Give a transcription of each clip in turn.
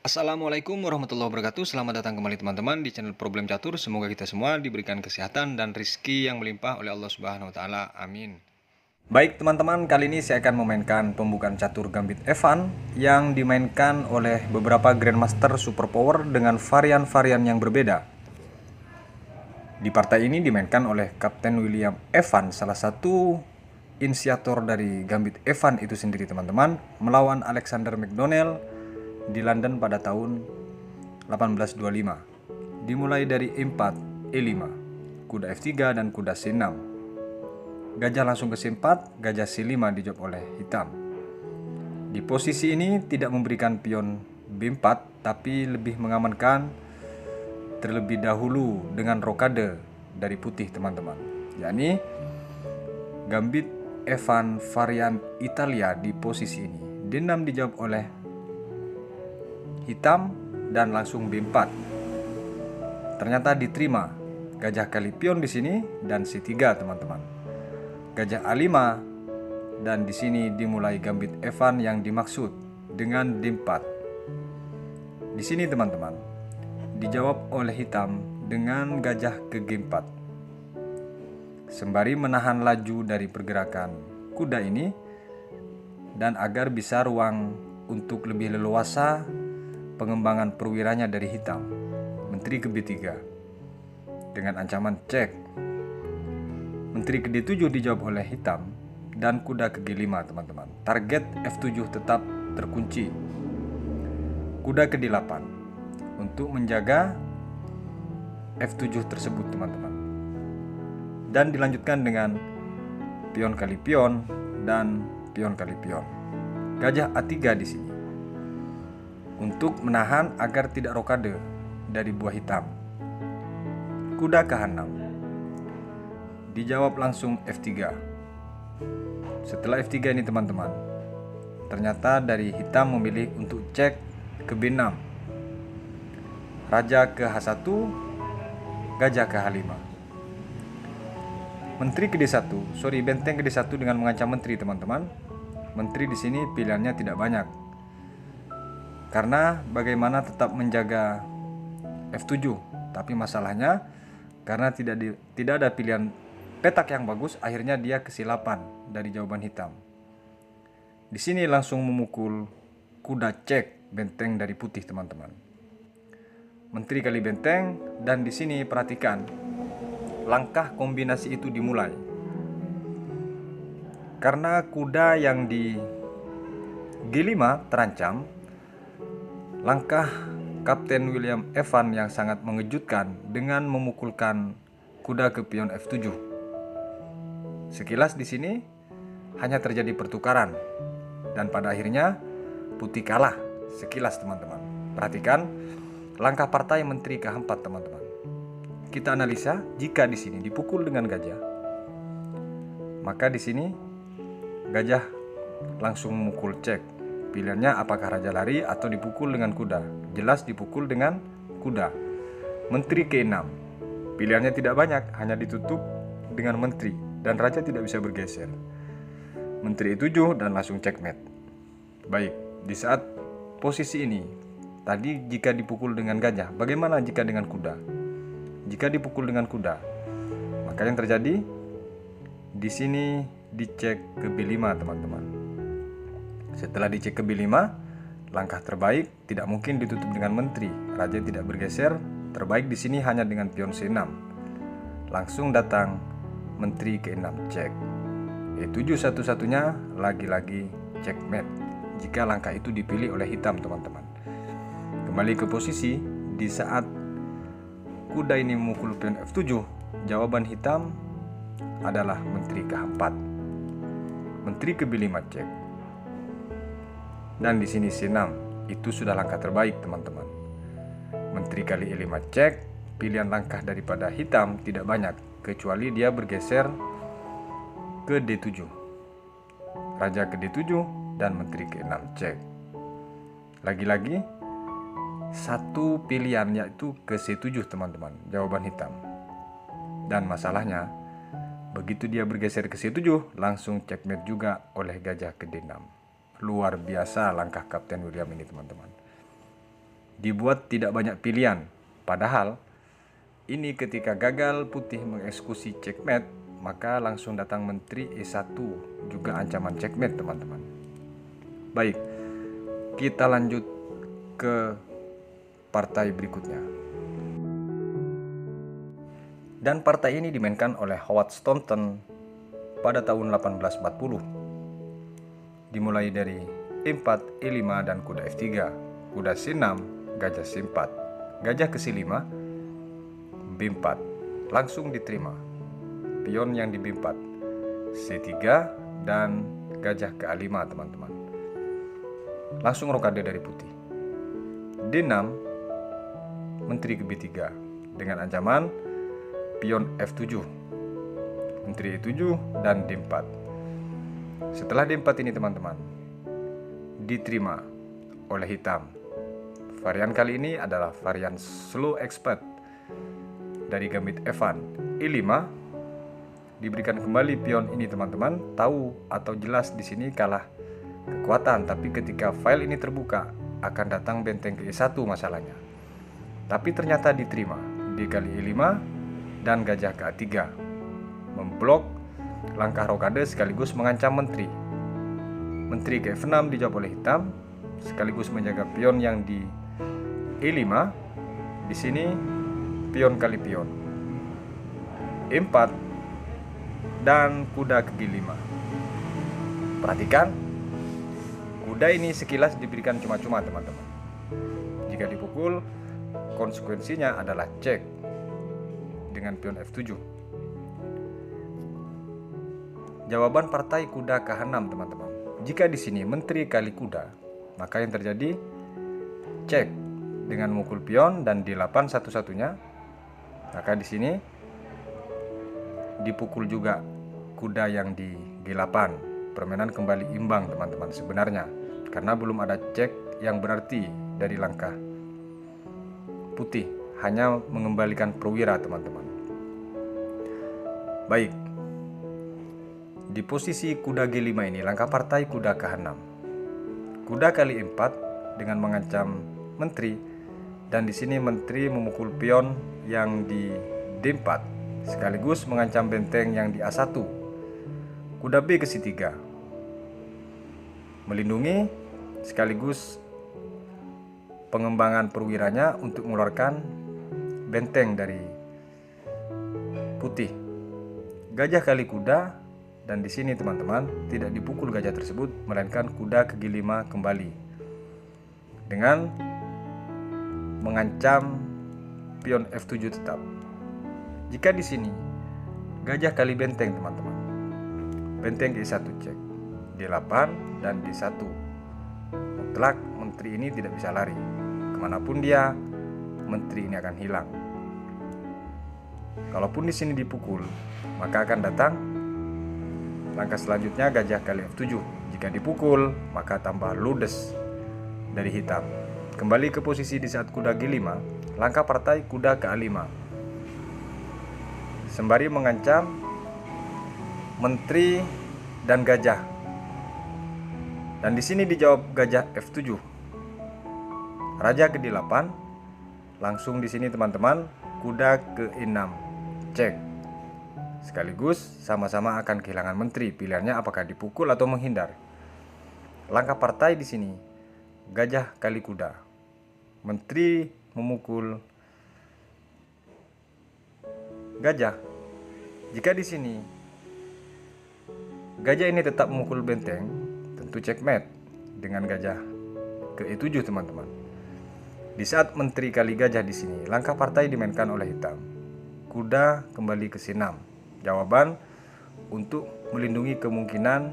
Assalamualaikum warahmatullahi wabarakatuh. Selamat datang kembali teman-teman di channel Problem Catur. Semoga kita semua diberikan kesehatan dan rizki yang melimpah oleh Allah Subhanahu wa taala. Amin. Baik teman-teman, kali ini saya akan memainkan pembukaan catur Gambit Evan yang dimainkan oleh beberapa Grandmaster Superpower dengan varian-varian yang berbeda. Di partai ini dimainkan oleh Kapten William Evan, salah satu inisiator dari Gambit Evan itu sendiri teman-teman, melawan Alexander McDonnell di London pada tahun 1825. Dimulai dari E4, E5, kuda F3 dan kuda C6. Gajah langsung ke C4, gajah C5 dijawab oleh hitam. Di posisi ini tidak memberikan pion B4, tapi lebih mengamankan terlebih dahulu dengan rokade dari putih teman-teman, yakni Gambit Evan varian Italia. Di posisi ini D6 dijawab oleh hitam dan langsung B4. Ternyata diterima gajah kali pion di sini dan C3 teman-teman. Gajah A5 dan di sini dimulai Gambit Evan yang dimaksud dengan D4. Di sini teman-teman dijawab oleh hitam dengan gajah ke G4. Sembari menahan laju dari pergerakan kuda ini dan agar bisa ruang untuk lebih leluasa pengembangan perwiranya dari hitam. Menteri ke B3 dengan ancaman cek. Menteri ke D7 dijawab oleh hitam dan kuda ke G5 teman-teman. Target F7 tetap terkunci. Kuda ke D8 untuk menjaga F7 tersebut teman-teman. Dan dilanjutkan dengan pion kali pion dan pion kali pion. Gajah A3 di sini untuk menahan agar tidak rokade dari buah hitam. Kuda ke H6 dijawab langsung F3. Setelah F3 ini teman-teman, ternyata dari hitam memilih untuk cek ke B6. Raja ke H1, gajah ke H5. Menteri ke D1, benteng ke D1 dengan mengancam menteri teman-teman. Menteri di sini pilihannya tidak banyak. Karena bagaimana tetap menjaga F7, tapi masalahnya karena tidak ada pilihan petak yang bagus, akhirnya dia kesilapan dari jawaban hitam. Di sini langsung memukul kuda cek benteng dari putih teman-teman. Menteri kali benteng dan di sini perhatikan langkah kombinasi itu dimulai. Karena kuda yang di G5 terancam, langkah Kapten William Evan yang sangat mengejutkan dengan memukulkan kuda ke pion F7. Sekilas di sini hanya terjadi pertukaran dan pada akhirnya putih kalah sekilas teman-teman. Perhatikan langkah partai menteri ke H4 teman-teman. Kita analisa jika di sini dipukul dengan gajah, maka di sini gajah langsung memukul cek. Pilihannya apakah raja lari atau dipukul dengan kuda? Jelas dipukul dengan kuda. Menteri ke 6. Pilihannya tidak banyak, hanya ditutup dengan menteri dan raja tidak bisa bergeser. Menteri E7 dan langsung checkmate. Baik, di saat posisi ini tadi jika dipukul dengan gajah, bagaimana jika dengan kuda? Jika dipukul dengan kuda, maka yang terjadi di sini dicek ke B5 teman-teman. Setelah dicek ke B5, langkah terbaik tidak mungkin ditutup dengan menteri. Raja tidak bergeser, terbaik di sini hanya dengan pion C6. Langsung datang menteri ke 6 cek. E7 satu-satunya, lagi-lagi checkmate jika langkah itu dipilih oleh hitam teman-teman. Kembali ke posisi, di saat kuda ini memukul pion F7, jawaban hitam adalah menteri ke H4. Menteri ke B5 cek. Dan di sini C6, itu sudah langkah terbaik teman-teman. Menteri kali E5 cek, pilihan langkah daripada hitam tidak banyak, kecuali dia bergeser ke D7. Raja ke D7 dan menteri ke 6 cek. Lagi-lagi satu pilihan yaitu ke C7 teman-teman, jawaban hitam. Dan masalahnya begitu dia bergeser ke C7 langsung checkmate juga oleh gajah ke D6. Luar biasa langkah Kapten William ini teman-teman. dibuat tidak banyak pilihan. Padahal ini ketika gagal putih mengeksekusi checkmate, maka langsung datang menteri E1, juga ancaman checkmate teman-teman. Baik, kita lanjut ke partai berikutnya. Dan partai ini dimainkan oleh Howard Staunton pada tahun 1840. Dimulai dari E4, E5 dan kuda F3, kuda C6, gajah C4, gajah ke C5, B4, langsung diterima. Pion yang di B4, C3 dan gajah ke A5 teman-teman. Langsung rokade dari putih. D6, menteri ke B3 dengan ancaman pion F7, menteri E7 dan D4. Setelah D4 ini teman-teman diterima oleh hitam. Varian kali ini adalah varian slow expert dari gambit Evan. E5 diberikan kembali pion ini teman-teman. Tahu atau jelas di sini kalah kekuatan, tapi ketika file ini terbuka akan datang benteng ke E1 masalahnya. Tapi ternyata diterima. D kali E5 dan gajah ke A3 memblok langkah rokade sekaligus mengancam menteri. Menteri ke F6 dijawab oleh hitam sekaligus menjaga pion yang di E5. Di sini pion kali pion. E4 dan kuda ke G5. Perhatikan, kuda ini sekilas diberikan cuma-cuma teman-teman. Jika dipukul, konsekuensinya adalah cek dengan pion F7. Jawaban partai kuda ke H6 teman-teman. Jika di sini menteri kali kuda, maka yang terjadi cek dengan memukul pion dan D8 satu-satunya. Maka di sini dipukul juga kuda yang di G8. Permainan kembali imbang teman-teman sebenarnya, karena belum ada cek yang berarti dari langkah putih, hanya mengembalikan perwira teman-teman. Baik, di posisi kuda G5 ini langkah partai kuda ke H6. Kuda kali E4 dengan mengancam menteri, dan di sini menteri memukul pion yang di D4 sekaligus mengancam benteng yang di A1. Kuda B ke C3 melindungi sekaligus pengembangan perwiranya untuk mengeluarkan benteng dari putih. Gajah kali kuda, dan di sini teman-teman tidak dipukul gajah tersebut, melainkan kuda ke G5 kembali dengan mengancam pion F7 tetap. Jika di sini gajah kali benteng teman-teman, benteng G1 cek, D8 dan D1. Mutlak menteri ini tidak bisa lari. Kemanapun dia, menteri ini akan hilang. Kalaupun di sini dipukul, maka akan datang langkah selanjutnya gajah kali F7. Jika dipukul, maka tambah ludes dari hitam. Kembali ke posisi di saat kuda G5, langkah partai kuda ke A5. Sembari mengancam menteri dan gajah. Dan di sini dijawab gajah F7. Raja ke D8. Langsung di sini teman-teman kuda ke E6. Cek. Sekaligus sama-sama akan kehilangan menteri. Pilihannya apakah dipukul atau menghindar. Langkah partai di sini gajah kali kuda. Menteri memukul gajah. Jika di sini gajah ini tetap memukul benteng, tentu checkmate dengan gajah ke E7 teman-teman. Di saat menteri kali gajah di sini, langkah partai dimainkan oleh hitam. Kuda kembali ke C6. Jawaban untuk melindungi kemungkinan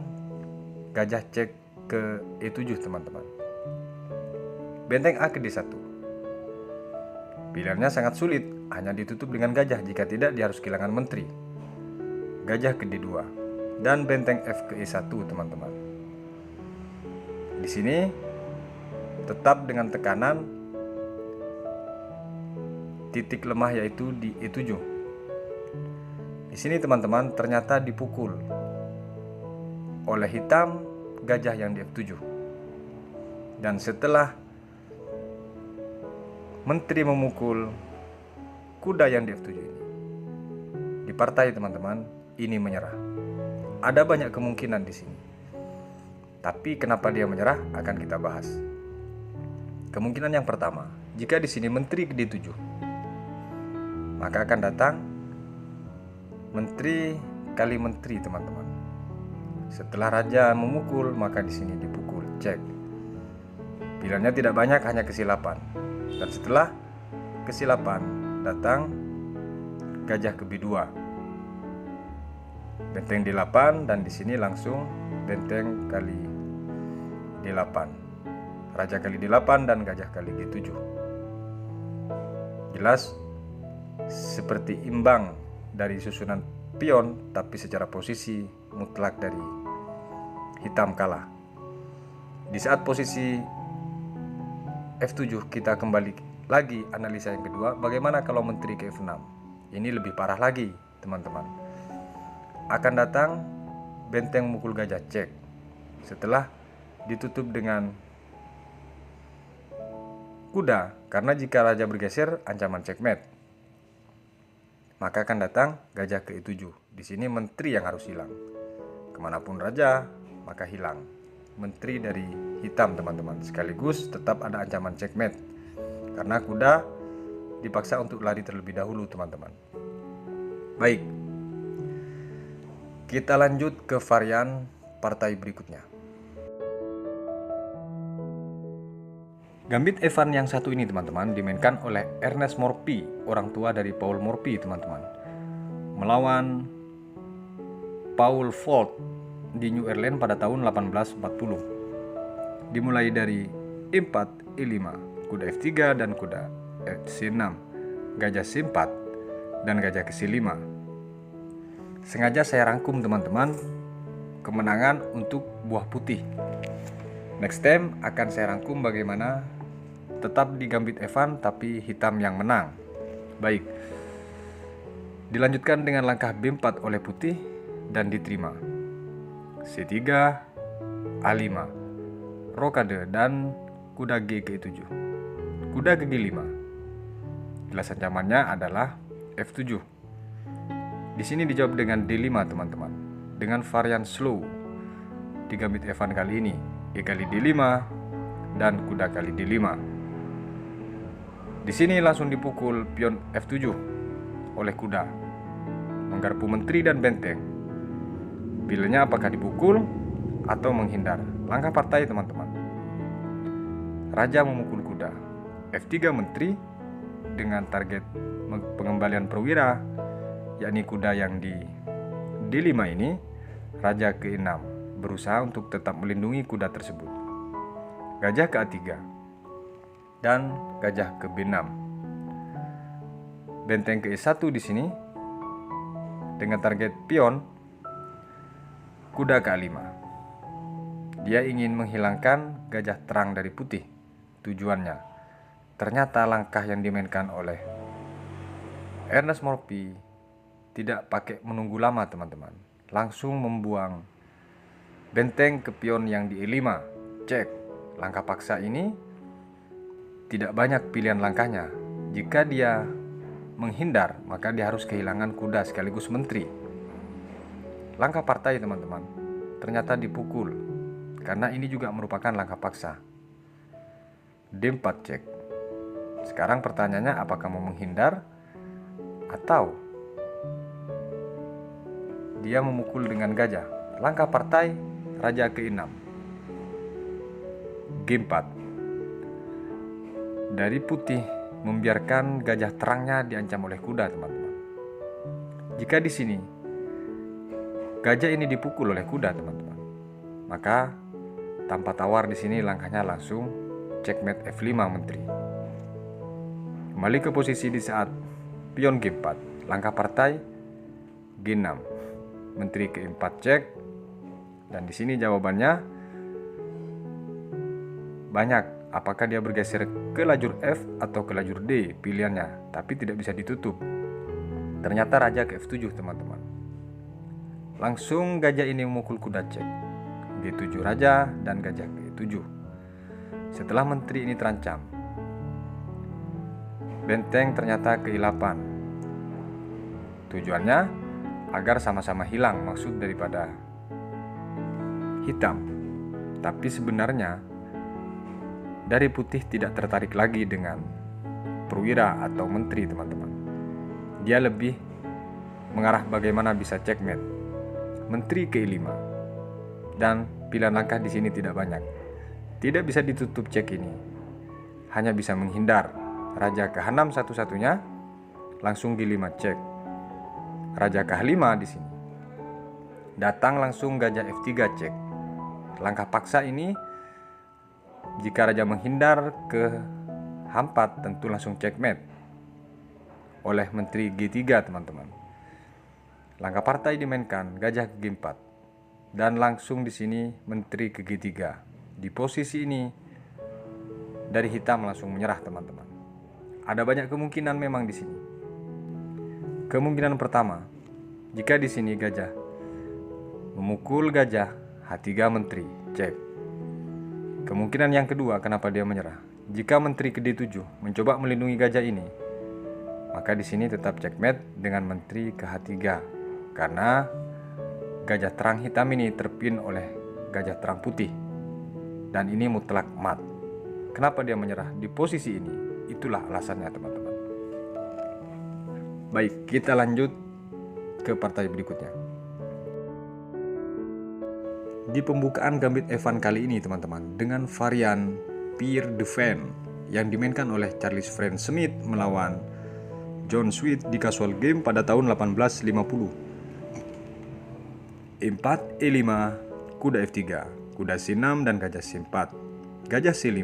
gajah cek ke E7 teman-teman. Benteng A ke D1. Pilihannya sangat sulit, hanya ditutup dengan gajah, jika tidak dia harus kehilangan menteri. Gajah ke D2 dan benteng F ke E1 teman-teman. Di sini tetap dengan tekanan titik lemah yaitu di E7. Di sini teman-teman ternyata dipukul oleh hitam gajah yang di F7. Dan setelah menteri memukul kuda yang di F7 ini. Di partai teman-teman, ini menyerah. Ada banyak kemungkinan di sini. Tapi kenapa dia menyerah akan kita bahas. Kemungkinan yang pertama, jika di sini menteri ke D7, maka akan datang menteri kali menteri teman-teman. Setelah raja memukul, maka di sini dipukul, cek. Pilihannya tidak banyak, hanya kesilapan. Dan setelah kesilapan datang gajah ke B2, benteng D8, dan di sini langsung benteng kali D8, raja kali D8 dan gajah kali G7. Jelas seperti imbang dari susunan pion, tapi secara posisi mutlak dari hitam kalah. Di saat posisi F7 kita kembali lagi analisa yang kedua, bagaimana kalau menteri ke F6? Ini lebih parah lagi teman-teman. Akan datang benteng mukul gajah, cek. Setelah ditutup dengan kuda, karena jika raja bergeser ancaman checkmate. Maka akan datang gajah ke E7. Di sini menteri yang harus hilang. Kemanapun raja, maka hilang menteri dari hitam teman-teman. Sekaligus tetap ada ancaman checkmate, karena kuda dipaksa untuk lari terlebih dahulu teman-teman. Baik, kita lanjut ke varian partai berikutnya. Gambit Evan yang satu ini teman-teman dimainkan oleh Ernest Morphy, orang tua dari Paul Morphy teman-teman, melawan Paul Fort di New Ireland pada tahun 1840. Dimulai dari E4, E5, kuda F3 dan kuda C6, gajah C4 dan gajah ke C5. Sengaja saya rangkum teman-teman kemenangan untuk buah putih. Next time akan saya rangkum bagaimana tetap di Gambit Evan tapi hitam yang menang. Baik, dilanjutkan dengan langkah B4 oleh putih dan diterima. C3, A5, rokade dan kuda G ke E7, kuda ke G5. Jelas ancamannya adalah F7. Di sini dijawab dengan D5 teman-teman, dengan varian slow di Gambit Evan kali ini, E kali D5 dan kuda kali D5. Di sini langsung dipukul pion F7 oleh kuda, menggarpu menteri dan benteng. Pilihannya apakah dipukul atau menghindar. Langkah partai teman-teman. Raja memukul kuda, F3 menteri dengan target pengembalian perwira, yakni kuda yang di D5 ini. Raja ke E6 berusaha untuk tetap melindungi kuda tersebut. Gajah ke A3 dan gajah ke B6. Benteng ke E1 di sini dengan target pion kuda ke A5. Dia ingin menghilangkan gajah terang dari putih. Tujuannya, ternyata langkah yang dimainkan oleh Ernest Morphy tidak pakai menunggu lama teman-teman. Langsung membuang benteng ke pion yang di E5. Cek, langkah paksa ini tidak banyak pilihan langkahnya. Jika dia menghindar, maka dia harus kehilangan kuda sekaligus menteri. Langkah partai teman-teman, ternyata dipukul, karena ini juga merupakan langkah paksa. D4 cek. Sekarang pertanyaannya, apakah mau menghindar atau dia memukul dengan gajah? Langkah partai, raja ke E6, G4. Dari putih membiarkan gajah terangnya diancam oleh kuda teman-teman. Jika di sini gajah ini dipukul oleh kuda teman-teman, maka tanpa tawar di sini langkahnya langsung checkmate F5 menteri. Kembali ke posisi di saat pion G4, langkah partai G6, menteri ke E4 cek, dan di sini jawabannya banyak. Apakah dia bergeser ke lajur F atau ke lajur D, pilihannya, tapi tidak bisa ditutup. Ternyata raja ke F7 teman-teman. Langsung gajah ini memukul kuda cek, G7 raja dan gajah ke E7. Setelah menteri ini terancam, benteng ternyata ke-8. Tujuannya agar sama-sama hilang maksud daripada hitam. Tapi sebenarnya dari putih tidak tertarik lagi dengan perwira atau menteri, teman-teman. Dia lebih mengarah bagaimana bisa checkmate menteri ke-5. Dan pilihan langkah di sini tidak banyak. Tidak bisa ditutup cek ini. Hanya bisa menghindar. Raja ke-6 satu-satunya langsung di 5 cek. Raja ke-5 di sini. Datang langsung gajah F3 cek. Langkah paksa ini jika raja menghindar ke H4 tentu langsung checkmate oleh menteri G3, teman-teman. Langkah partai dimainkan gajah ke G4 dan langsung di sini menteri ke G3. Di posisi ini dari hitam langsung menyerah, teman-teman. Ada banyak kemungkinan memang di sini. Kemungkinan pertama, jika di sini gajah memukul gajah H3 menteri, cek. Kemungkinan yang kedua, kenapa dia menyerah? Jika menteri ke D7 mencoba melindungi gajah ini, maka di sini tetap checkmate dengan menteri ke H3 karena gajah terang hitam ini terpin oleh gajah terang putih dan ini mutlak mat. Kenapa dia menyerah di posisi ini? Itulah alasannya, teman-teman. Baik, kita lanjut ke partai berikutnya. Di pembukaan gambit Evan kali ini, teman-teman, dengan varian Peer Defense yang dimainkan oleh Charles Friend Smith melawan John Sweet di casual game pada tahun 1850. 4 E5, kuda F3, kuda C6 dan gajah C4, gajah C5,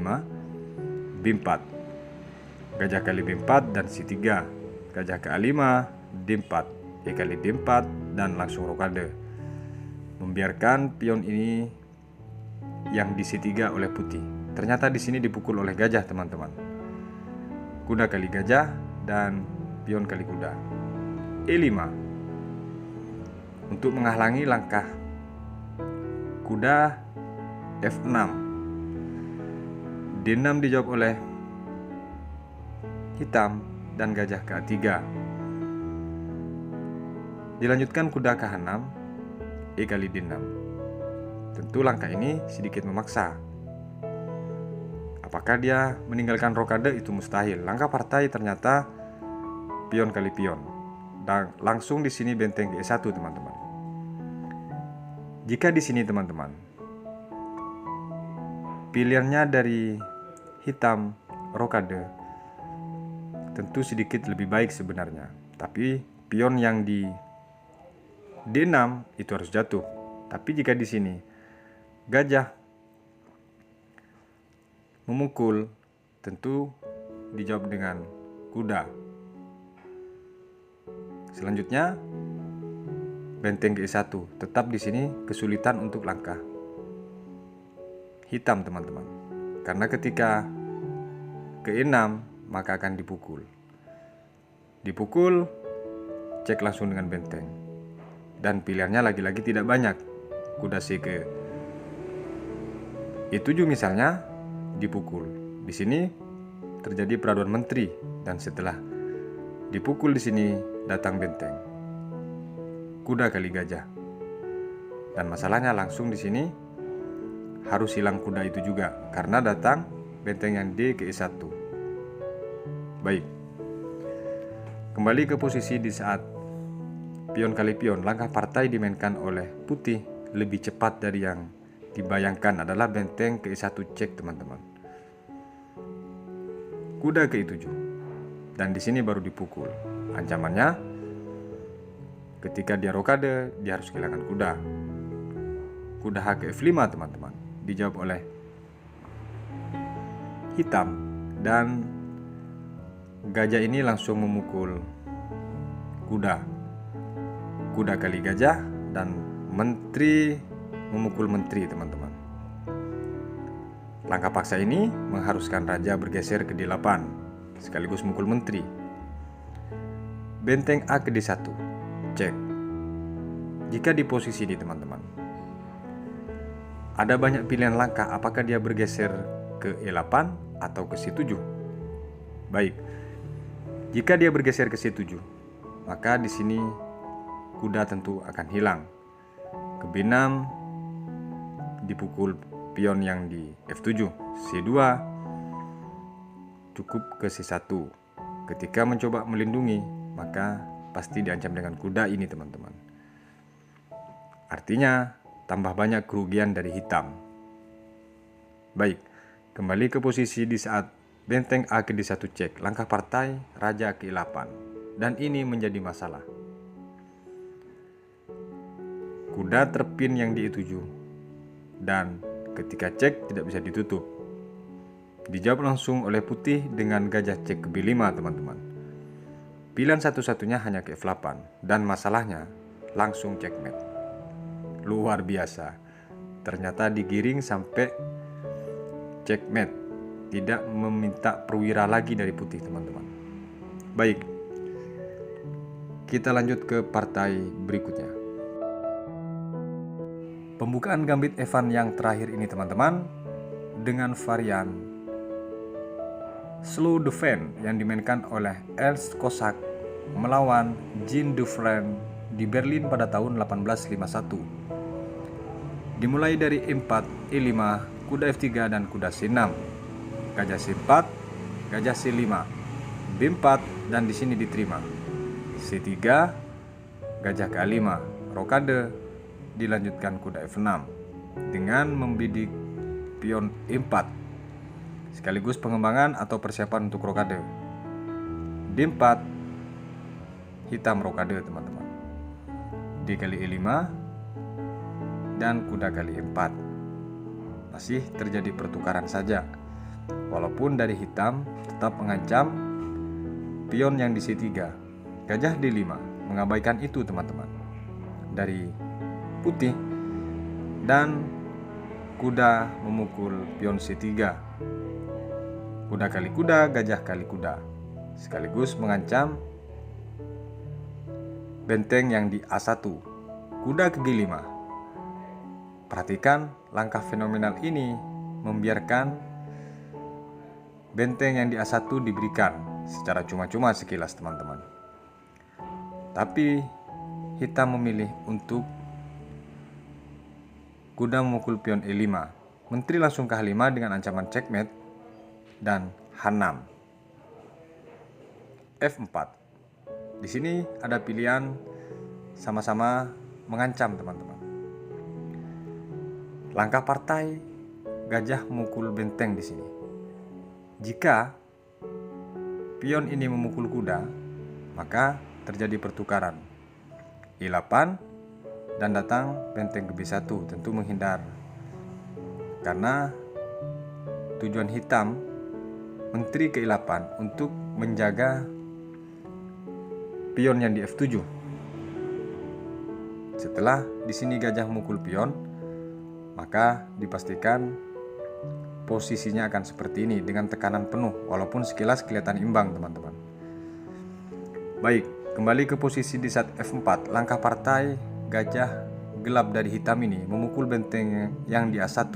B4, gajah kali B4 dan C3, gajah ke A5, D4, E kali D4 dan langsung rokade. Membiarkan pion ini yang di C3 oleh putih. Ternyata di sini dipukul oleh gajah, teman-teman. Kuda kali gajah dan pion kali kuda. E5 untuk menghalangi langkah kuda F6. D6 dijawab oleh hitam dan gajah ke A3. Dilanjutkan kuda ke H6, E kali D6. Tentu langkah ini sedikit memaksa. Apakah dia meninggalkan rokade? Itu mustahil. Langkah partai ternyata pion kali pion. Dan langsung di sini benteng G1, teman-teman. Jika di sini, teman-teman, pilihannya dari hitam rokade, tentu sedikit lebih baik sebenarnya. Tapi pion yang di D6 itu harus jatuh. Tapi jika di sini gajah memukul, tentu dijawab dengan kuda. Selanjutnya benteng G1. Tetap di sini kesulitan untuk langkah hitam, teman-teman. Karena ketika ke E6 maka akan dipukul. Dipukul, cek langsung dengan benteng. Dan pilihannya lagi-lagi tidak banyak. Kuda C ke E7 misalnya dipukul. Di sini terjadi peraduan menteri dan setelah dipukul di sini datang benteng. Kuda kali gajah. Dan masalahnya langsung di sini harus hilang kuda itu juga karena datang benteng yang D ke E1. Baik. Kembali ke posisi di saat pion kali pion, langkah partai dimainkan oleh putih lebih cepat dari yang dibayangkan adalah benteng ke E1 cek, teman-teman. Kuda ke E7. Dan di sini baru dipukul. Ancamannya ketika dia rokade, dia harus kehilangan kuda. Kuda H ke F5, teman-teman. Dijawab oleh hitam dan gajah ini langsung memukul kuda. Kuda kali gajah dan menteri memukul menteri, teman-teman. Langkah paksa ini mengharuskan raja bergeser ke D8 sekaligus memukul menteri. Benteng A ke D1, cek. Jika di posisi ini, teman-teman, ada banyak pilihan langkah, apakah dia bergeser ke E8 atau ke C7. Baik, Jika dia bergeser ke C7, maka di sini kuda tentu akan hilang. Ke B6 dipukul pion yang di F7. C2 cukup ke C1. Ketika mencoba melindungi, maka pasti diancam dengan kuda ini, teman-teman. Artinya tambah banyak kerugian dari hitam. Baik, kembali ke posisi di saat benteng A ke D1 cek, langkah partai raja ke E8, dan ini menjadi masalah. Kuda terpin yang di E7, dan ketika cek tidak bisa ditutup. Dijawab langsung oleh putih dengan gajah cek ke B5, teman-teman. Pilihan satu-satunya hanya ke F8, dan masalahnya langsung checkmate. Luar biasa, ternyata digiring sampai checkmate, tidak meminta perwira lagi dari putih, teman-teman. Baik, kita lanjut ke partai berikutnya. Pembukaan gambit Evan yang terakhir ini, teman-teman, dengan varian slow defense yang dimainkan oleh Els Kosak melawan Jean Dufresne di Berlin pada tahun 1851. Dimulai dari E4, E5, kuda F3 dan kuda C6, gajah C4, gajah C5, B4 dan di sini diterima. C3, gajah ke A5, rokade, dilanjutkan kuda F6 dengan membidik pion E4 sekaligus pengembangan atau persiapan untuk rokade. D4, hitam rokade, teman-teman. D kali E5 dan kuda kali E4. Masih terjadi pertukaran saja, walaupun dari hitam tetap mengancam pion yang di C3. Gajah D5 mengabaikan itu, teman-teman, dari putih, dan kuda memukul pion C3. Kuda kali kuda, gajah kali kuda, sekaligus mengancam benteng yang di A1. Kuda ke G5. Perhatikan langkah fenomenal ini membiarkan benteng yang di A1 diberikan secara cuma-cuma sekilas, teman-teman. Tapi hitam memilih untuk kuda memukul pion E5. Menteri langsung ke H5 dengan ancaman checkmate dan H6. F4. Di sini ada pilihan sama-sama mengancam, teman-teman. Langkah partai gajah memukul benteng di sini. Jika pion ini memukul kuda, maka terjadi pertukaran. E8 dan datang benteng ke B1, tentu menghindar. Karena tujuan hitam menteri ke E8 untuk menjaga pion yang di F7. Setelah di sini gajah memukul pion, maka dipastikan posisinya akan seperti ini dengan tekanan penuh, walaupun sekilas kelihatan imbang, teman-teman. Baik, kembali ke posisi di saat F4. Langkah partai gajah gelap dari hitam ini memukul benteng yang di A1.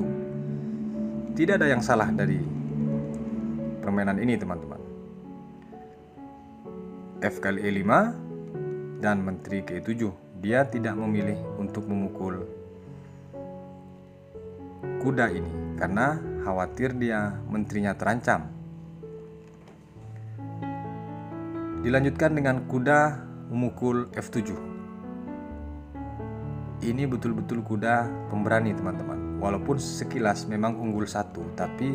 Tidak ada yang salah dari permainan ini, teman-teman. F kali E5 dan menteri ke E7. Dia tidak memilih untuk memukul kuda ini karena khawatir dia menterinya terancam. Dilanjutkan dengan kuda memukul F7. Ini betul-betul kuda pemberani, teman-teman. Walaupun sekilas memang unggul satu, tapi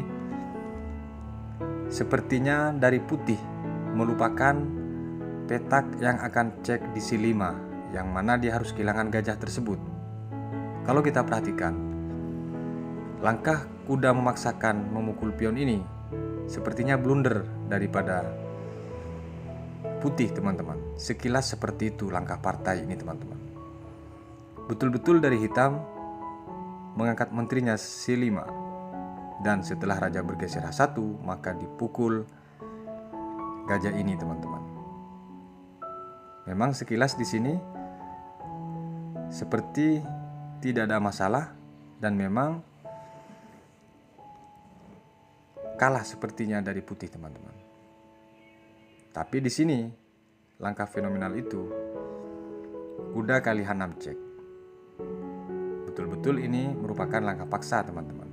sepertinya dari putih melupakan petak yang akan cek di C5, yang mana dia harus kehilangan gajah tersebut. Kalau kita perhatikan, langkah kuda memaksakan memukul pion ini sepertinya blunder daripada putih, teman-teman. Sekilas seperti itu langkah partai ini, teman-teman. Betul-betul dari hitam mengangkat menterinya C5, dan setelah raja bergeser H1, maka dipukul gajah ini, teman-teman. Memang sekilas di sini seperti tidak ada masalah, dan memang kalah sepertinya dari putih, teman-teman. Tapi di sini langkah fenomenal itu kuda kali H6 cek. Betul-betul ini merupakan langkah paksa, teman-teman.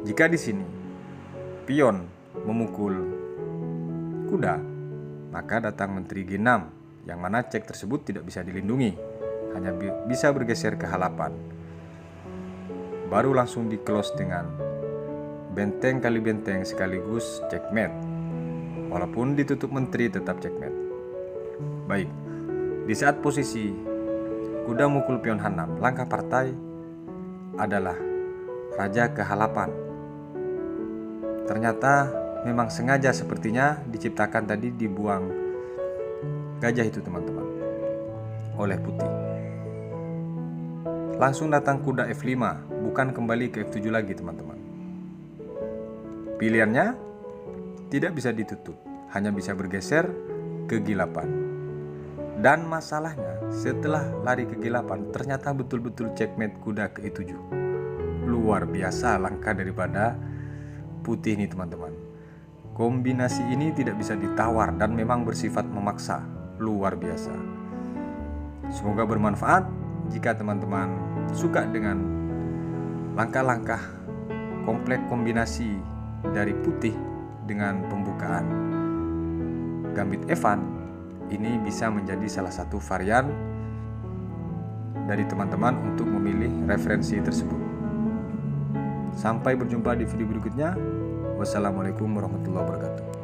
Jika di sini pion memukul kuda, maka datang menteri G6, yang mana cek tersebut tidak bisa dilindungi, hanya bisa bergeser ke H8. Baru langsung di close dengan benteng kali benteng sekaligus checkmate. Walaupun ditutup menteri tetap checkmate. Baik, di saat posisi kuda mukul pion H6, langkah partai adalah raja ke H8. Ternyata memang sengaja sepertinya diciptakan tadi dibuang gajah itu, teman-teman, oleh putih. Langsung datang kuda F5, bukan kembali ke F7 lagi, teman-teman. Pilihannya tidak bisa ditutup, hanya bisa bergeser ke G8. Dan masalahnya setelah lari ke G8 ternyata betul-betul checkmate kuda ke E7. Luar biasa langkah daripada putih ini, teman-teman. Kombinasi ini tidak bisa ditawar dan memang bersifat memaksa. Luar biasa. Semoga bermanfaat. Jika teman-teman suka dengan langkah-langkah kompleks kombinasi dari putih dengan pembukaan gambit Evan, ini bisa menjadi salah satu varian dari teman-teman untuk memilih referensi tersebut. Sampai berjumpa di video berikutnya. Wassalamualaikum warahmatullahi wabarakatuh.